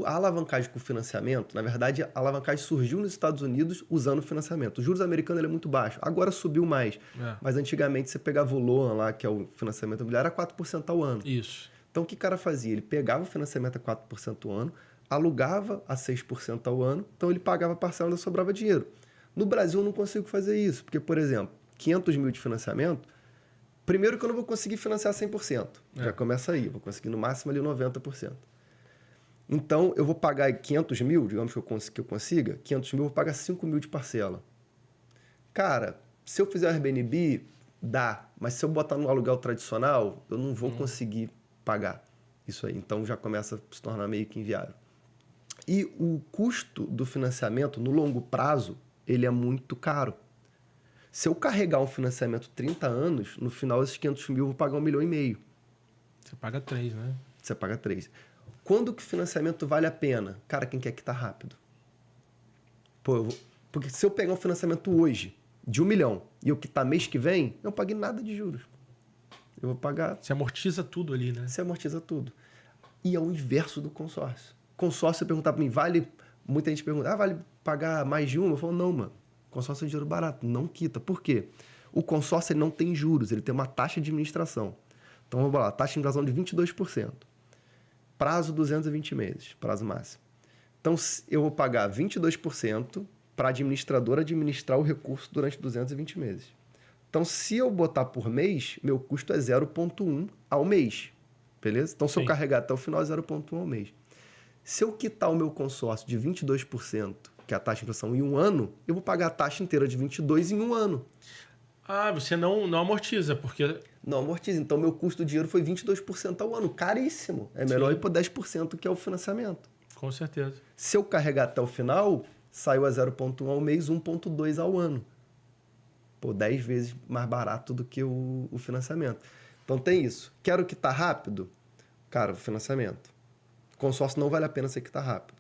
A alavancagem com financiamento, na verdade, a alavancagem surgiu nos Estados Unidos usando financiamento. O juros americano ele é muito baixo, agora subiu mais. Mas antigamente você pegava o loan lá, que é o financiamento imobiliário, era 4% ao ano. Isso. Então o que o cara fazia? Ele pegava o financiamento a 4% ao ano, alugava a 6% ao ano, então ele pagava a parcela e ainda sobrava dinheiro. No Brasil eu não consigo fazer isso, porque, por exemplo, 500 mil de financiamento, primeiro que eu não vou conseguir financiar 100%. Já começa aí, eu vou conseguir no máximo ali 90%. Então, eu vou pagar 500 mil, digamos que eu consiga, 500 mil, eu vou pagar 5 mil de parcela. Cara, se eu fizer um Airbnb, dá. Mas se eu botar no aluguel tradicional, eu não vou conseguir pagar isso aí. Então, já começa a se tornar meio que inviável. E o custo do financiamento, no longo prazo, ele é muito caro. Se eu carregar um financiamento 30 anos, no final, esses 500 mil, eu vou pagar 1,5 milhão. Você paga 3, né? Você paga 3. Quando que o financiamento vale a pena? Cara, quem quer quitar rápido. Porque se eu pegar um financiamento hoje de 1 milhão e eu quitar mês que vem, eu não paguei nada de juros. Eu vou pagar... Você amortiza tudo ali, né? Você amortiza tudo. E é o inverso do consórcio. Consórcio, você perguntar para mim, vale... Muita gente pergunta, vale pagar mais de uma? Eu falo, não, mano. Consórcio é dinheiro barato, não quita. Por quê? O consórcio ele não tem juros, ele tem uma taxa de administração. Então, vamos lá, taxa de administração de 22%. Prazo 220 meses, prazo máximo. Então, eu vou pagar 22% para a administradora administrar o recurso durante 220 meses. Então, se eu botar por mês, meu custo é 0,1 ao mês. Beleza? Então, se eu carregar até o final, é 0,1 ao mês. Se eu quitar o meu consórcio de 22%, que é a taxa de inflação, em um ano, eu vou pagar a taxa inteira de 22% em um ano. Você não amortiza, porque... Não amortiza. Então, meu custo de dinheiro foi 22% ao ano. Caríssimo. É melhor ir para 10%, que é o financiamento. Com certeza. Se eu carregar até o final, saiu a 0,1 ao mês, 1,2 ao ano. 10 vezes mais barato do que o financiamento. Então, tem isso. Quero quitar rápido? Cara, o financiamento. Consórcio não vale a pena você quitar rápido.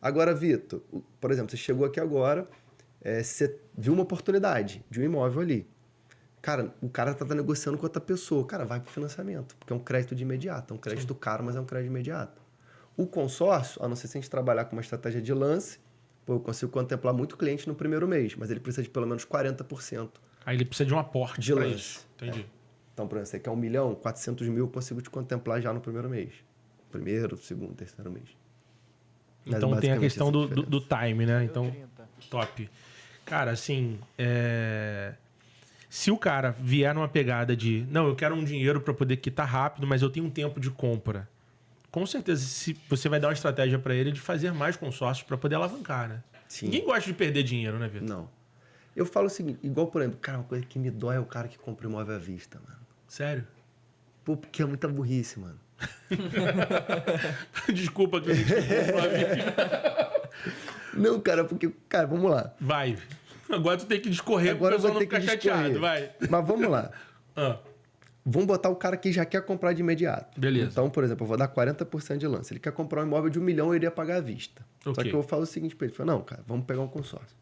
Agora, Vitor, por exemplo, você chegou aqui agora, você viu uma oportunidade de um imóvel ali. Cara, o cara está negociando com outra pessoa. Cara, vai para o financiamento, porque é um crédito de imediato. É um crédito caro, mas é um crédito de imediato. O consórcio, a não ser se a gente trabalhar com uma estratégia de lance, Pô, eu consigo contemplar muito cliente no primeiro mês, mas ele precisa de pelo menos 40%. Aí ele precisa de um aporte De pra lance. isso. Entendi. Então, por exemplo, você quer 1 milhão, 400 mil eu consigo te contemplar já no primeiro mês. Primeiro, segundo, terceiro mês. Mas Então tem a basicamente questão essa é a do diferença. time, né? Então, top. Cara, assim, se o cara vier numa pegada de, não, eu quero um dinheiro para poder quitar rápido, mas eu tenho um tempo de compra. Com certeza, se você vai dar uma estratégia para ele de fazer mais consórcios para poder alavancar, né? Sim. Ninguém gosta de perder dinheiro, né, Vitor? Não. Eu falo o seguinte, igual, por exemplo, cara, uma coisa que me dói é o cara que compra imóvel à vista, mano. Sério? Pô, porque é muita burrice, mano. Desculpa que eu me Não, cara, porque, cara, vamos lá. Vai. Agora tu tem que discorrer Agora eu pro vou pessoal ter não que ficar chateado, discorrer. vai. Mas vamos lá. Ah, Vamos botar o cara que já quer comprar de imediato. Beleza. Então, por exemplo, eu vou dar 40% de lance. Ele quer comprar um imóvel de 1 milhão, eu iria pagar à vista. Só Ok. que eu falo o seguinte pra ele. Falo, não, cara, vamos pegar um consórcio.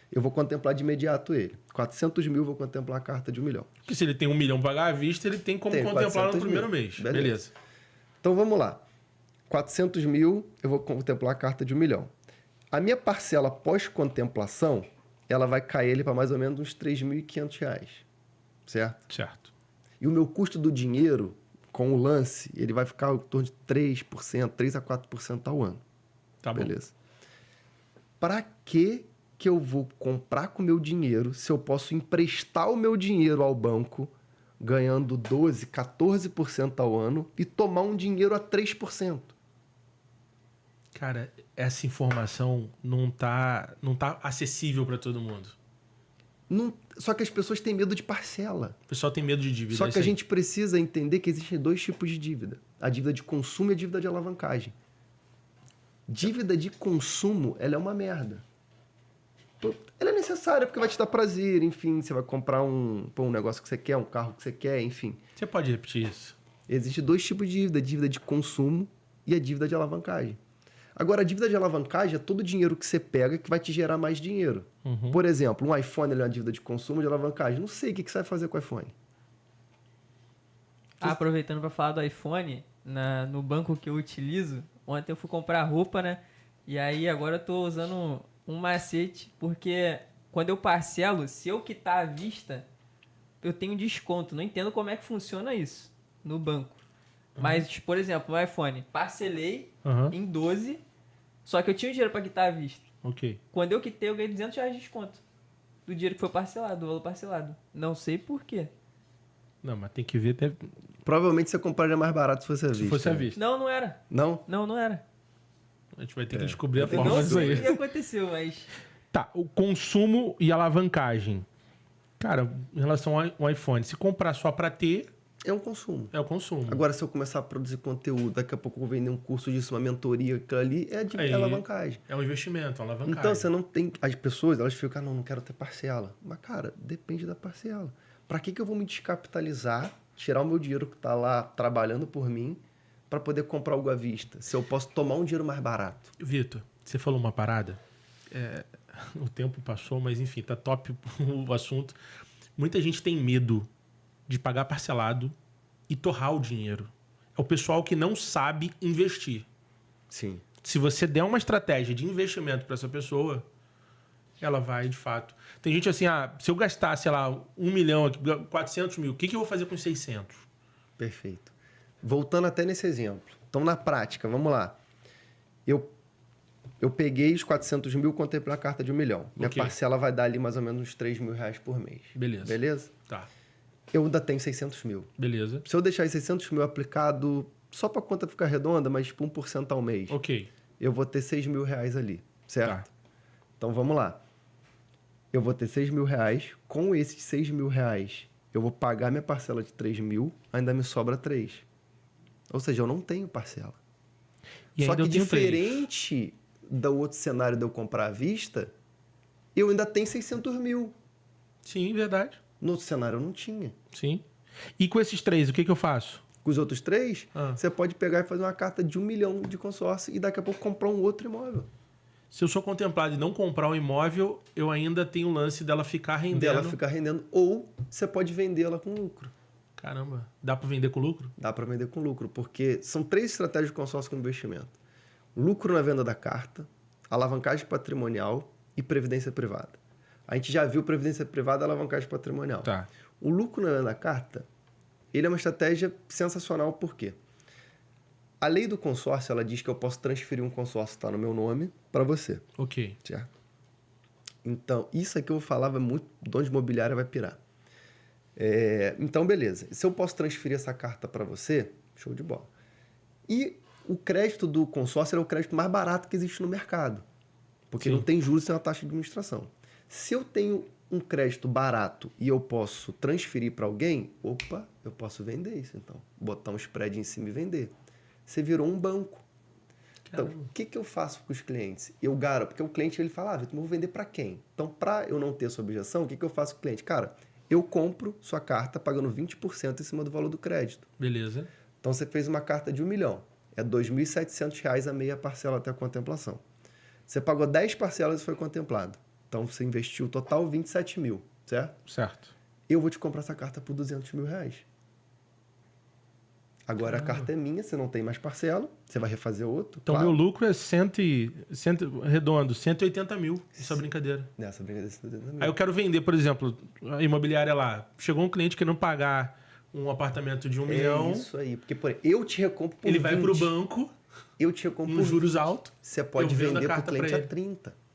Eu vou contemplar de imediato ele. 400 mil, eu vou contemplar a carta de 1 milhão. porque se ele tem 1 milhão pra pagar à vista, ele tem como Tem contemplar no 400 primeiro mil. mês. Beleza. Beleza. Então, vamos lá. 400 mil, eu vou contemplar a carta de 1 milhão. A minha parcela pós-contemplação, ela vai cair ele para mais ou menos uns R$ 3.500. Certo? Certo. E o meu custo do dinheiro, com o lance, ele vai ficar em torno de 3%, 3 a 4% ao ano. Tá bom. Beleza. Para que eu vou comprar com o meu dinheiro se eu posso emprestar o meu dinheiro ao banco ganhando 12, 14% ao ano e tomar um dinheiro a 3%? Cara, essa informação não tá acessível para todo mundo. Não, só que as pessoas têm medo de parcela. O pessoal tem medo de dívida. Só é que isso a aí. gente precisa entender que existem dois tipos de dívida. A dívida de consumo e a dívida de alavancagem. Dívida de consumo, ela é uma merda. Pô, ela é necessária porque vai te dar prazer, enfim. Você vai comprar um negócio que você quer, um carro que você quer, enfim. Você pode repetir isso? Existem dois tipos de dívida. A dívida de consumo e a dívida de alavancagem. Agora, a dívida de alavancagem é todo o dinheiro que você pega que vai te gerar mais dinheiro. Uhum. Por exemplo, um iPhone ele é uma dívida de consumo ou de alavancagem. Não sei o que você vai fazer com o iPhone. Aproveitando para falar do iPhone, no banco que eu utilizo, ontem eu fui comprar roupa, né? E aí agora eu tô usando um macete, porque quando eu parcelo, se eu quitar à vista, eu tenho desconto. Não entendo como é que funciona isso no banco. Mas, por exemplo, no iPhone, parcelei Aham. em 12, só que eu tinha o dinheiro para quitar à vista. Ok. Quando eu quitei, eu ganhei R$200 de desconto do dinheiro que foi parcelado, do valor parcelado. Não sei por quê. Não, mas tem que ver até Provavelmente você compraria mais barato se fosse à vista. se fosse à né? vista. Não, não era. Não? Não era. A gente vai ter que descobrir a Eu forma Não disso sei o aí. que aconteceu, mas... Tá, o consumo e alavancagem. Cara, em relação ao iPhone, se comprar só para ter, É um consumo. é o consumo. Agora, se eu começar a produzir conteúdo, daqui a pouco eu vou vender um curso disso, uma mentoria, aquilo ali, é de Aí, alavancagem. É um investimento, uma alavancagem. Então, você não tem... As pessoas, elas ficam, não quero ter parcela. Mas, cara, depende da parcela. Para que eu vou me descapitalizar, tirar o meu dinheiro que está lá trabalhando por mim, para poder comprar algo à vista? Se eu posso tomar um dinheiro mais barato. Vitor, você falou uma parada. O tempo passou, mas enfim, tá top o assunto. Muita gente tem medo de pagar parcelado e torrar o dinheiro. É o pessoal que não sabe investir. Sim. Se você der uma estratégia de investimento para essa pessoa, ela vai, de fato. Tem gente assim, se eu gastar, sei lá, 1 milhão, 400 mil, o que eu vou fazer com os 600? Perfeito. Voltando até nesse exemplo. Então, na prática, vamos lá. Eu peguei os 400 mil, contemplei a carta de 1 milhão. Minha Ok. parcela vai dar ali mais ou menos uns 3 mil reais por mês. Beleza. Beleza? Tá, Eu ainda tenho 600 mil. beleza. Se eu deixar esses 600 mil aplicado só para a conta ficar redonda, mas tipo 1% ao mês, Ok, eu vou ter 6 mil reais ali, certo? Tá. Então vamos lá. Eu vou ter 6 mil reais. Com esses 6 mil reais, eu vou pagar minha parcela de 3 mil, ainda me sobra 3. Ou seja, eu não tenho parcela. E Só ainda que eu tenho três. diferente do outro cenário de eu comprar à vista, eu ainda tenho 600 mil. Sim, verdade. No outro cenário eu não tinha. Sim. E com esses 3, o que eu faço? Com os outros 3, Ah. você pode pegar e fazer uma carta de 1 milhão de consórcio e daqui a pouco comprar um outro imóvel. Se eu sou contemplado e não comprar um imóvel, eu ainda tenho o lance dela ficar rendendo. Dela ficar rendendo. Ou você pode vendê-la com lucro. Caramba, dá para vender com lucro? Dá para vender com lucro, porque são 3 estratégias de consórcio com investimento. Lucro na venda da carta, alavancagem patrimonial e previdência privada. A gente já viu previdência privada e alavancagem patrimonial. Tá. O lucro na venda da carta, ele é uma estratégia sensacional, por quê? A lei do consórcio, ela diz que eu posso transferir um consórcio que está no meu nome para você. Ok. Certo? Então, isso aqui eu vou falar, o dono de imobiliária vai pirar. Então, beleza. Se eu posso transferir essa carta para você, show de bola. E o crédito do consórcio é o crédito mais barato que existe no mercado. Porque não tem juros sem uma taxa de administração. Se eu tenho um crédito barato e eu posso transferir para alguém, eu posso vender isso então. Botar um spread em cima e vender. Você virou um banco. Então, o que eu faço com os clientes? Eu garanto, porque o cliente ele fala, Vitor, eu vou vender para quem? Então, para eu não ter essa objeção, o que eu faço com o cliente? Cara, eu compro sua carta pagando 20% em cima do valor do crédito. Beleza. Então, você fez uma carta de R$1 milhão. É R$ 2.700 a meia parcela até a contemplação. Você pagou 10 parcelas e foi contemplado. Então, você investiu total 27 mil, certo? Certo. Eu vou te comprar essa carta por R$200 mil. Agora a carta é minha, você não tem mais parcela, você vai refazer outro. Então, meu lucro é redondo, 180 mil nessa brincadeira. Nessa brincadeira, 180 mil. Aí eu quero vender, por exemplo, a imobiliária lá. Chegou um cliente querendo pagar um apartamento de 1 milhão. Isso aí, porque por exemplo, eu te recompro por Ele 20. vai pro banco, eu te recompro nos juros altos. Você pode vendo a vender pro carta cliente pra a ele. 30.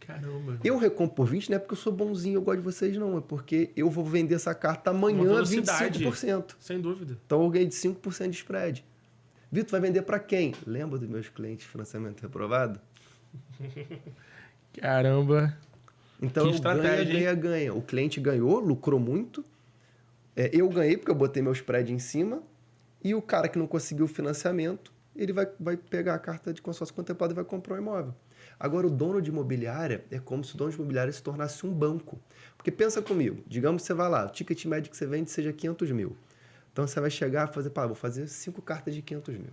Caramba. Eu recompro por 20 não é porque eu sou bonzinho, eu gosto de vocês, não. É porque eu vou vender essa carta Uma amanhã a velocidade. 25%. Sem dúvida. Então eu ganhei de 5% de spread. Vitor, vai vender para quem? Lembra dos meus clientes de financiamento reprovado? Caramba. Então, Que estratégia, ganha. O cliente ganhou, lucrou muito. Eu ganhei porque eu botei meu spread em cima. E o cara que não conseguiu o financiamento, ele vai pegar a carta de consórcio contemplado e vai comprar um imóvel. Agora, o dono de imobiliária é como se o dono de imobiliária se tornasse um banco. Porque pensa comigo, digamos que você vai lá, o ticket médio que você vende seja 500 mil. Então, você vai chegar e fazer, vou fazer 5 cartas de 500 mil.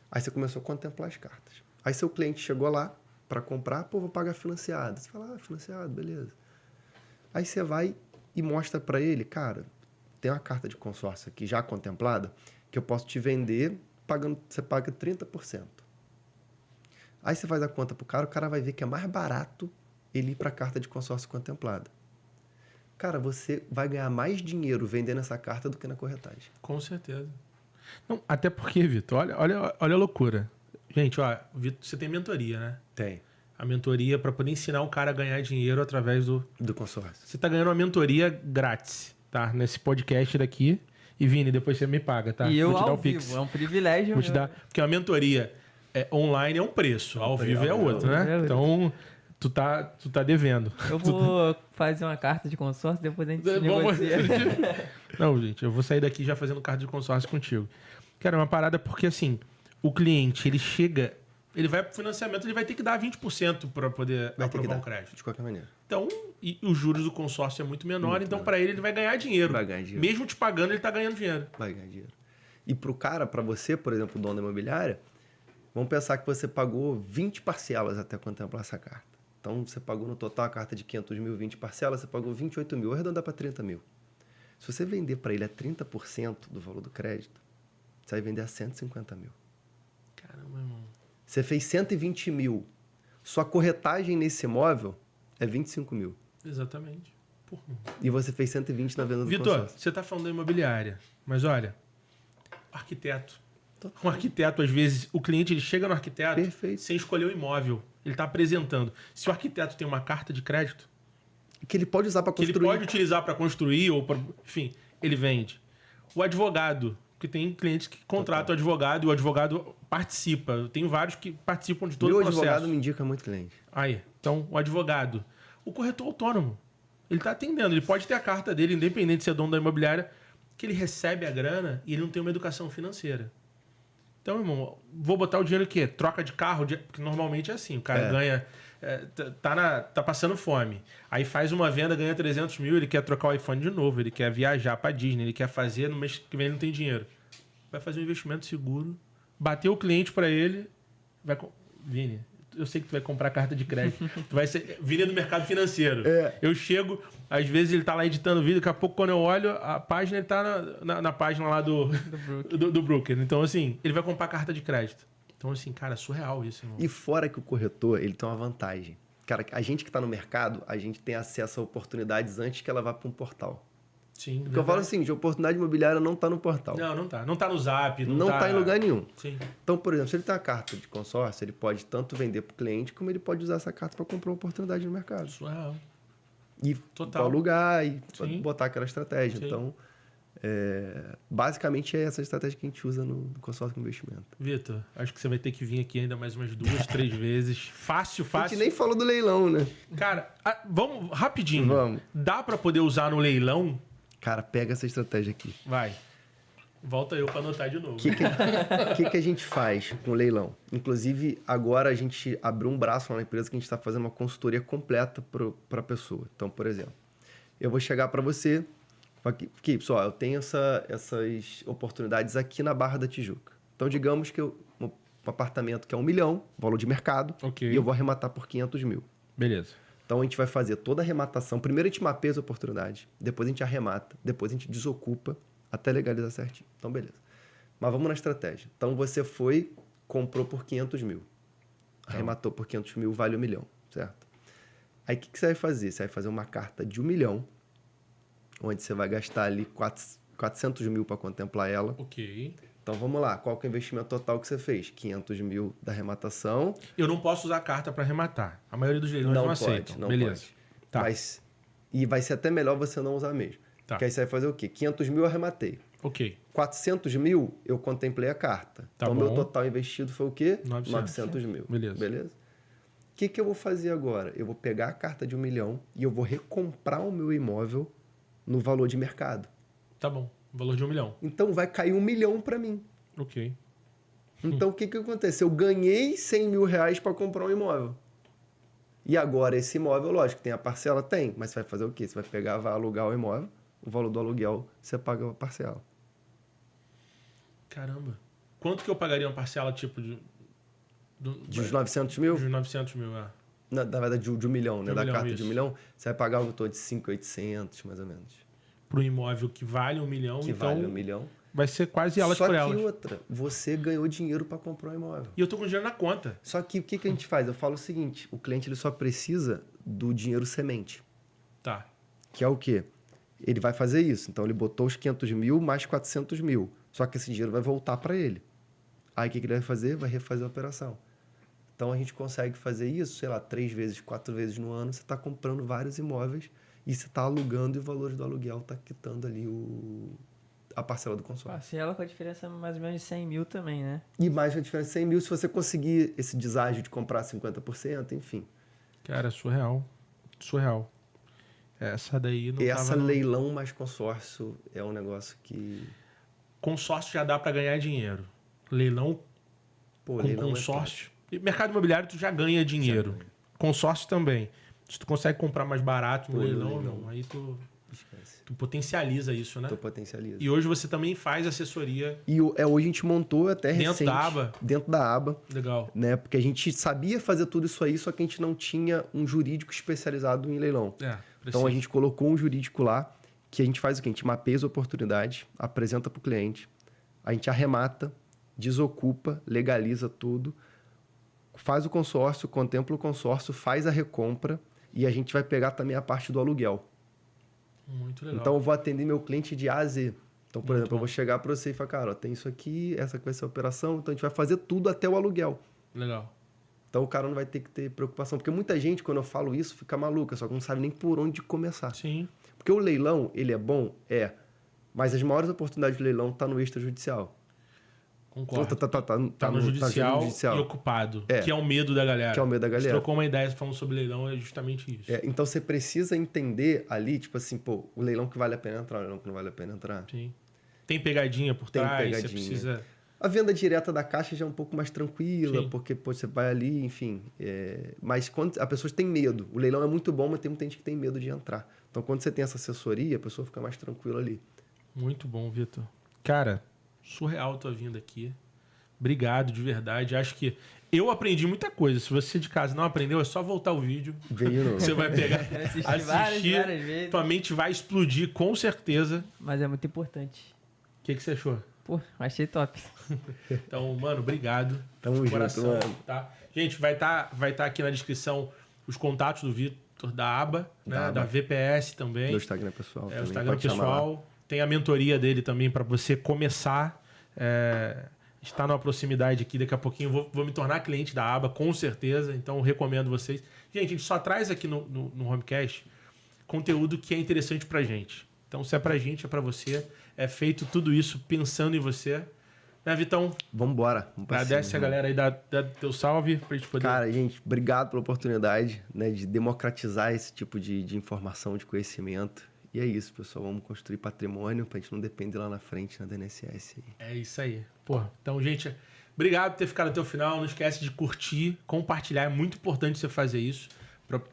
Aí você começou a contemplar as cartas. Aí seu cliente chegou lá para comprar, vou pagar financiado. Você fala, financiado, beleza. Aí você vai e mostra para ele, cara, tem uma carta de consórcio aqui já contemplada que eu posso te vender pagando, você paga 30%. Aí você faz a conta pro cara, o cara vai ver que é mais barato ele ir para a carta de consórcio contemplada. Cara, você vai ganhar mais dinheiro vendendo essa carta do que na corretagem. Com certeza. Não, até porque, Vitor, olha a loucura. Gente, Vitor, você tem mentoria, né? Tem. A mentoria para poder ensinar o cara a ganhar dinheiro através do consórcio. Você tá ganhando uma mentoria grátis, tá? Nesse podcast daqui. E, Vini, depois você me paga, tá? E eu Vou te dar ao o Pix. vivo, é um privilégio. Vou te dar, porque a mentoria online é um preço, ao vivo é outro, né? Então, tu tá devendo. Eu vou fazer uma carta de consórcio, depois a gente negocia. Não, gente, eu vou sair daqui já fazendo carta de consórcio contigo. Cara, é uma parada porque, assim, o cliente, ele chega, ele vai pro financiamento, ele vai ter que dar 20% para poder aprovar um crédito. De qualquer maneira. Então, e os juros do consórcio é muito menor, então para ele vai ganhar dinheiro. Vai ganhar dinheiro. Mesmo te pagando, ele tá ganhando dinheiro. Vai ganhar dinheiro. E pro cara, para você, por exemplo, o dono da imobiliária, vamos pensar que você pagou 20 parcelas até contemplar essa carta. Então, você pagou no total a carta de 500 mil, 20 parcelas, você pagou 28 mil, arredondar para 30 mil. Se você vender para ele a 30% do valor do crédito, você vai vender a 150 mil. Caramba, irmão. Você fez 120 mil. Sua corretagem nesse imóvel é 25 mil. Exatamente. Porra. E você fez 120 na venda do Vitor, consórcio. você tá falando da imobiliária, mas olha, arquiteto. Um arquiteto, às vezes, o cliente ele chega no arquiteto Perfeito. sem escolher o imóvel. Ele está apresentando. Se o arquiteto tem uma carta de crédito, Que ele pode usar para que construir. ele pode utilizar para construir, ou pra, enfim, ele vende. O advogado, porque tem clientes que contratam o advogado e o advogado participa. Eu tenho vários que participam de todo o processo. Meu advogado me indica muito cliente. Aí, então, o advogado. O corretor autônomo. Ele está atendendo. Ele pode ter a carta dele, independente de ser dono da imobiliária, que ele recebe a grana e ele não tem uma educação financeira. Então, irmão, vou botar o dinheiro o quê? Troca de carro? Porque normalmente é assim. O cara ganha... tá passando fome. Aí faz uma venda, ganha 300 mil, ele quer trocar o iPhone de novo, ele quer viajar pra Disney, ele quer fazer, no mês que vem ele não tem dinheiro. Vai fazer um investimento seguro, bater o cliente pra ele, Vini, eu sei que tu vai comprar carta de crédito. Tu vai ser Vini do mercado financeiro. Eu chego, às vezes ele tá lá editando vídeo, daqui a pouco quando eu olho, a página, ele tá na página lá do broker. Então, assim, ele vai comprar carta de crédito. Então, assim, cara, é surreal isso, irmão. E fora que o corretor, ele tem uma vantagem. Cara, a gente que está no mercado, a gente tem acesso a oportunidades antes que ela vá para um portal. Sim, Porque eu falo assim, de oportunidade imobiliária não está no portal. Não tá. Não tá no Zap. Não está em lugar nenhum. Sim. Então, por exemplo, se ele tem uma carta de consórcio, ele pode tanto vender para o cliente, como ele pode usar essa carta para comprar uma oportunidade no mercado. Surreal. E Total. alugar e Sim. botar aquela estratégia. Sim. Então, basicamente é essa estratégia que a gente usa no consórcio com investimento. Vitor, acho que você vai ter que vir aqui ainda mais umas 2, 3 vezes. Fácil. A gente nem falou do leilão, né? Cara, vamos rapidinho. Vamos. Dá pra poder usar no leilão? Cara, pega essa estratégia aqui. Vai. Volta eu pra anotar de novo. O que a gente faz com o leilão? Inclusive, agora a gente abriu um braço lá na empresa que a gente está fazendo uma consultoria completa para a pessoa. Então, por exemplo, eu vou chegar para você, aqui, pessoal, eu tenho essas oportunidades aqui na Barra da Tijuca. Então, digamos que um apartamento que é 1 milhão, valor de mercado, Ok. e eu vou arrematar por 500 mil. Beleza. Então, a gente vai fazer toda a arrematação. Primeiro a gente mapeia as oportunidades, depois a gente arremata, depois a gente desocupa, até legalizar certinho. Então, beleza. Mas vamos na estratégia. Então, você foi, comprou por 500 mil. Arrematou por 500 mil, vale 1 milhão, certo? Aí, o que você vai fazer? Você vai fazer uma carta de 1 milhão, onde você vai gastar ali 400 mil para contemplar ela. Ok. Então, vamos lá. Qual que é o investimento total que você fez? 500 mil da arrematação. Eu não posso usar a carta pra arrematar. A maioria dos leilões não aceitam. Não Beleza. pode. Tá. E vai ser até melhor você não usar mesmo. Tá. Porque aí você vai fazer o quê? 500 mil eu arrematei. Ok. 400 mil eu contemplei a carta. Tá então, bom. meu total investido foi o quê? 900 mil. Beleza. O que eu vou fazer agora? Eu vou pegar a carta de 1 milhão e eu vou recomprar o meu imóvel no valor de mercado. Tá bom. Valor de 1 milhão. Então, vai cair 1 milhão para mim. Ok. Então, o que acontece? Eu ganhei 100 mil reais para comprar um imóvel. E agora, esse imóvel, lógico, tem a parcela? Tem. Mas você vai fazer o quê? Você vai pegar, vai alugar o imóvel, o valor do aluguel, você paga a parcela. Caramba. Quanto que eu pagaria uma parcela, tipo, de De 900 mil? De 900 mil, é. Na verdade, de 1 milhão, né? De 1 Da milhão, carta isso. de 1 milhão, você vai pagar algo em torno de 5.800, mais ou menos. Pro imóvel que vale 1 milhão, Que então vale 1 milhão. vai ser quase elas Só por que elas. outra, você ganhou dinheiro para comprar um imóvel. E eu tô com dinheiro na conta. Só que o que a gente faz? Eu falo o seguinte, o cliente ele só precisa do dinheiro semente. Tá. Que é o quê? Ele vai fazer isso. Então, ele botou os 500 mil mais 400 mil. Só que esse dinheiro vai voltar para ele. Aí, o que ele vai fazer? Vai refazer a operação. Então, a gente consegue fazer isso, sei lá, 3 vezes, 4 vezes no ano. Você está comprando vários imóveis e você está alugando e o valor do aluguel está quitando ali a parcela do consórcio. Parcela com a diferença mais ou menos de 100 mil também, né? E mais a diferença de 100 mil se você conseguir esse deságio de comprar 50%, enfim. Cara, surreal. Surreal. Essa daí não Essa tava... leilão mais consórcio é um negócio que... Consórcio já dá pra ganhar dinheiro. Leilão Pô, com leilão consórcio... E mercado imobiliário tu já ganha dinheiro. Já ganha. Consórcio também. Se tu consegue comprar mais barato no Pô, leilão, leilão. não. Aí tu Esquece. potencializa isso, né? Tu potencializa. E hoje você também faz assessoria E hoje a gente montou até dentro recente, da aba. dentro da aba, Legal. né? Porque a gente sabia fazer tudo isso aí, só que a gente não tinha um jurídico especializado em leilão. Então a gente colocou um jurídico lá, que a gente faz o quê? A gente mapeia as oportunidades, apresenta para o cliente, a gente arremata, desocupa, legaliza tudo, faz o consórcio, contempla o consórcio, faz a recompra e a gente vai pegar também a parte do aluguel. Muito legal. Então eu vou atender meu cliente de A a Z. Então, por Muito exemplo, eu bom. vou chegar para você e falar, cara, ó, tem isso aqui, essa que vai ser a operação, então a gente vai fazer tudo até o aluguel. Legal. Então o cara não vai ter que ter preocupação. Porque muita gente, quando eu falo isso, fica maluca, só que não sabe nem por onde começar. Sim. Porque o leilão, ele é bom? É. Mas as maiores oportunidades de leilão estão no extrajudicial. Concordo. Tá no judicial, judicial. e ocupado. É. Que é o medo da galera. Que é o medo da A gente galera. trocou uma ideia falando sobre leilão, é justamente isso. É, então você precisa entender ali, tipo assim, pô, o leilão que vale a pena entrar, o leilão que não vale a pena entrar. Sim. Tem pegadinha por Tem trás, pegadinha. você precisa... A venda direta da caixa já é um pouco mais tranquila, Sim. porque pô, você vai ali, enfim. Mas quando a pessoa tem medo, o leilão é muito bom, mas tem muita gente que tem medo de entrar. Então, quando você tem essa assessoria, a pessoa fica mais tranquila ali. Muito bom, Vitor. Cara, surreal a tua vinda aqui. Obrigado, de verdade. Acho que eu aprendi muita coisa. Se você de casa não aprendeu, é só voltar o vídeo. Veio no... Você vai pegar, Assisti várias vezes. tua mente vai explodir, com certeza. Mas é muito importante. O que você achou? Pô, achei top. Então, mano, obrigado. Tamo de junto, mano. Tá? Gente, vai tá aqui na descrição os contatos do Vitor, da ABA, né? Da VPS também. Do Instagram pessoal. O também, Instagram pode chamar lá. pessoal. Tem a mentoria dele também para você começar. Está numa proximidade aqui, daqui a pouquinho vou me tornar cliente da ABA, com certeza. Então, recomendo vocês. Gente, a gente só traz aqui no Homecast conteúdo que é interessante pra gente. Então, se é pra gente, é pra você. É feito tudo isso pensando em você. Né, Vitão? Vambora. Agradece a galera aí, dá teu salve pra gente poder... Cara, gente, obrigado pela oportunidade, né, de democratizar esse tipo de informação, de conhecimento. E é isso, pessoal. Vamos construir patrimônio pra gente não depender lá na frente, da INSS. É isso aí. Pô, então, gente, obrigado por ter ficado até o final. Não esquece de curtir, compartilhar. É muito importante você fazer isso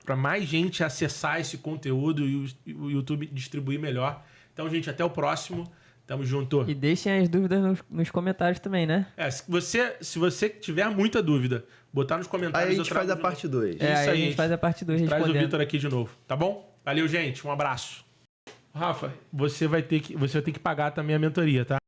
para mais gente acessar esse conteúdo e o YouTube distribuir melhor. Então, gente, até o próximo. Tamo junto. E deixem as dúvidas nos comentários também, né? Se você tiver muita dúvida, botar nos comentários. Aí a gente faz a parte 2. É isso aí, a gente faz a parte 2 respondendo. Traz o Vitor aqui de novo, tá bom? Valeu, gente. Um abraço. Rafa, você vai ter que pagar também a mentoria, tá?